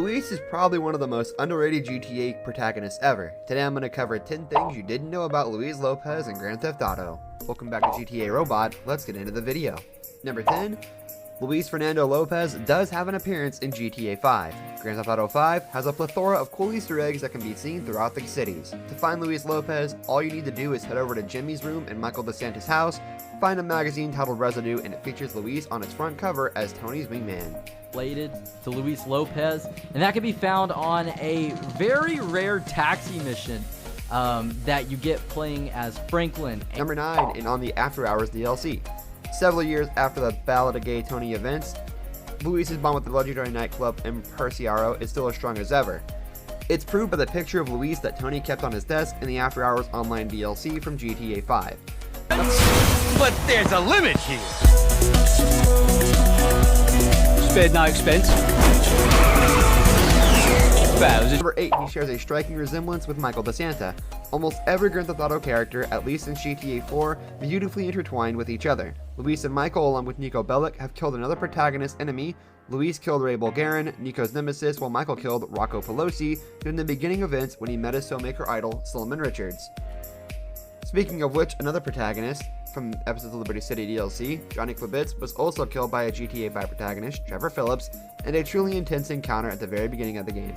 Luis is probably one of the most underrated GTA protagonists ever. Today I'm going to cover 10 things you didn't know about Luis Lopez in Grand Theft Auto. Welcome back to GTA Robot, let's get into the video. Number 10. Luis Fernando Lopez does have an appearance in GTA 5. Grand Theft Auto 5 has a plethora of cool Easter eggs that can be seen throughout the cities. To find Luis Lopez, all you need to do is head over to Jimmy's room in Michael DeSantis' house, find a magazine titled Residue, and it features Luis on its front cover as Tony's wingman. Related to Luis Lopez, and that can be found on a very rare taxi mission that you get playing as Franklin. Number 9, and on the After Hours DLC. Several years after the Ballad of Gay Tony events, Luis's bond with the legendary nightclub Impresario is still as strong as ever. It's proved by the picture of Luis that Tony kept on his desk in the After Hours Online DLC from GTA 5. But there's a limit here. Spared no expense. Number 8, he shares a striking resemblance with Michael DeSanta. Almost every Grand Theft Auto character, at least in GTA 4, beautifully intertwined with each other. Luis and Michael, along with Nico Bellic, have killed another protagonist enemy. Luis killed Ray Bulgarin, Nico's nemesis, while Michael killed Rocco Pelosi during the beginning events when he met his filmmaker idol, Solomon Richards. Speaking of which, another protagonist from episodes of Liberty City DLC, Johnny Klebitz, was also killed by a GTA 5 protagonist, Trevor Phillips, in a truly intense encounter at the very beginning of the game.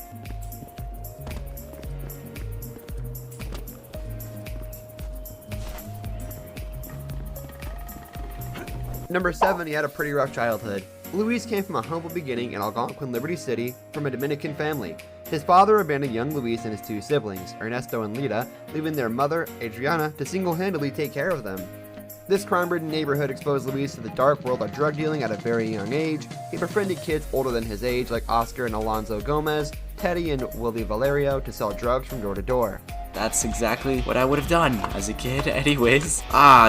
Number 7, he had a pretty rough childhood. Luis came from a humble beginning in Algonquin, Liberty City, from a Dominican family. His father abandoned young Luis and his two siblings, Ernesto and Lita, leaving their mother, Adriana, to single-handedly take care of them. This crime-ridden neighborhood exposed Luis to the dark world of drug dealing at a very young age. He befriended kids older than his age like Oscar and Alonzo Gomez, Teddy and Willie Valerio to sell drugs from door to door. That's exactly what I would have done as a kid anyways.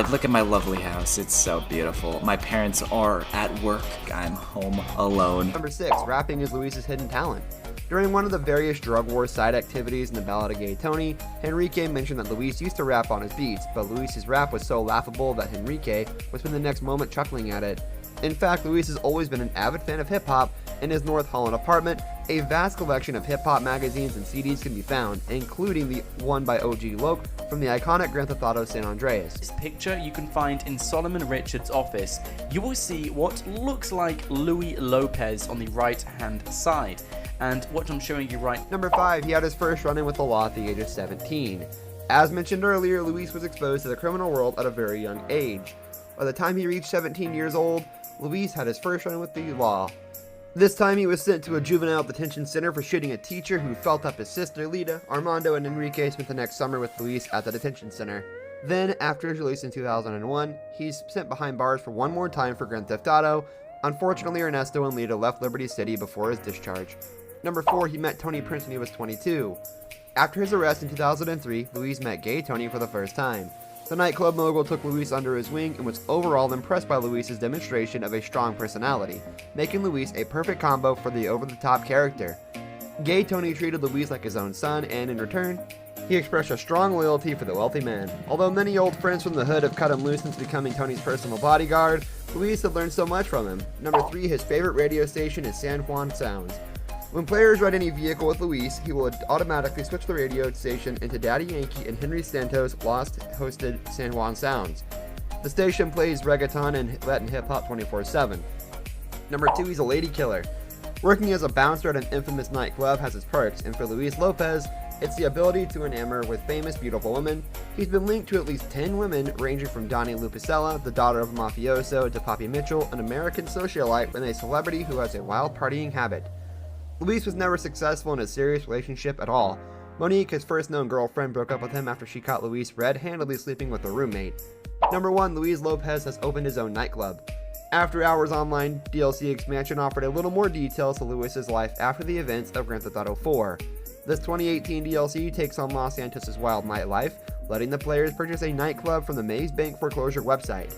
Look at my lovely house. It's so beautiful. My parents are at work. I'm home alone. Number 6, rapping is Luis's hidden talent. During one of the various drug war side activities in the Ballad of Gay Tony, Henrique mentioned that Luis used to rap on his beats, but Luis's rap was so laughable that Henrique would spend the next moment chuckling at it. In fact, Luis has always been an avid fan of hip-hop. In his North Holland apartment, a vast collection of hip-hop magazines and CDs can be found, including the one by OG Loke from the iconic Grand Theft Auto San Andreas. This picture you can find in Solomon Richards' office. You will see what looks like Luis Lopez on the right-hand side, and what I'm showing you right. Number 5, he had his first run-in with the law at the age of 17. As mentioned earlier, Luis was exposed to the criminal world at a very young age. By the time he reached 17 years old, Luis had his first run with the law. This time he was sent to a juvenile detention center for shooting a teacher who felt up his sister Lita. Armando and Enrique spent the next summer with Luis at the detention center. Then, after his release in 2001, he's sent behind bars for one more time for Grand Theft Auto. Unfortunately, Ernesto and Lita left Liberty City before his discharge. Number 4, he met Tony Prince when he was 22. After his arrest in 2003, Luis met Gay Tony for the first time. The nightclub mogul took Luis under his wing and was overall impressed by Luis's demonstration of a strong personality, making Luis a perfect combo for the over-the-top character. Gay Tony treated Luis like his own son, and in return, he expressed a strong loyalty for the wealthy man. Although many old friends from the hood have cut him loose since becoming Tony's personal bodyguard, Luis had learned so much from him. Number 3, his favorite radio station is San Juan Sounds. When players ride any vehicle with Luis, he will automatically switch the radio station into Daddy Yankee and Henry Santos' Lost-hosted San Juan Sounds. The station plays reggaeton and Latin hip-hop 24/7. Number 2, he's a lady killer. Working as a bouncer at an infamous nightclub has its perks, and for Luis Lopez, it's the ability to enamor with famous, beautiful women. He's been linked to at least 10 women, ranging from Donnie Lupicella, the daughter of a mafioso, to Poppy Mitchell, an American socialite and a celebrity who has a wild partying habit. Luis was never successful in a serious relationship at all. Monique, his first known girlfriend, broke up with him after she caught Luis red-handedly sleeping with a roommate. Number 1, Luis Lopez has opened his own nightclub. After Hours Online DLC expansion offered a little more details to Luis's life after the events of Grand Theft Auto 4. This 2018 DLC takes on Los Santos' wild nightlife, letting the players purchase a nightclub from the Maze Bank foreclosure website.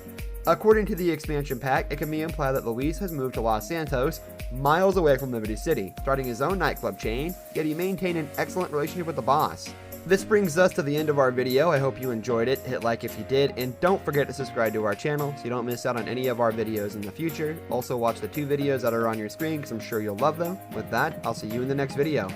According to the expansion pack, it can be implied that Luis has moved to Los Santos, miles away from Liberty City, starting his own nightclub chain, yet he maintained an excellent relationship with the boss. This brings us to the end of our video. I hope you enjoyed it. Hit like if you did, and don't forget to subscribe to our channel so you don't miss out on any of our videos in the future. Also watch the 2 videos that are on your screen because I'm sure you'll love them. With that, I'll see you in the next video.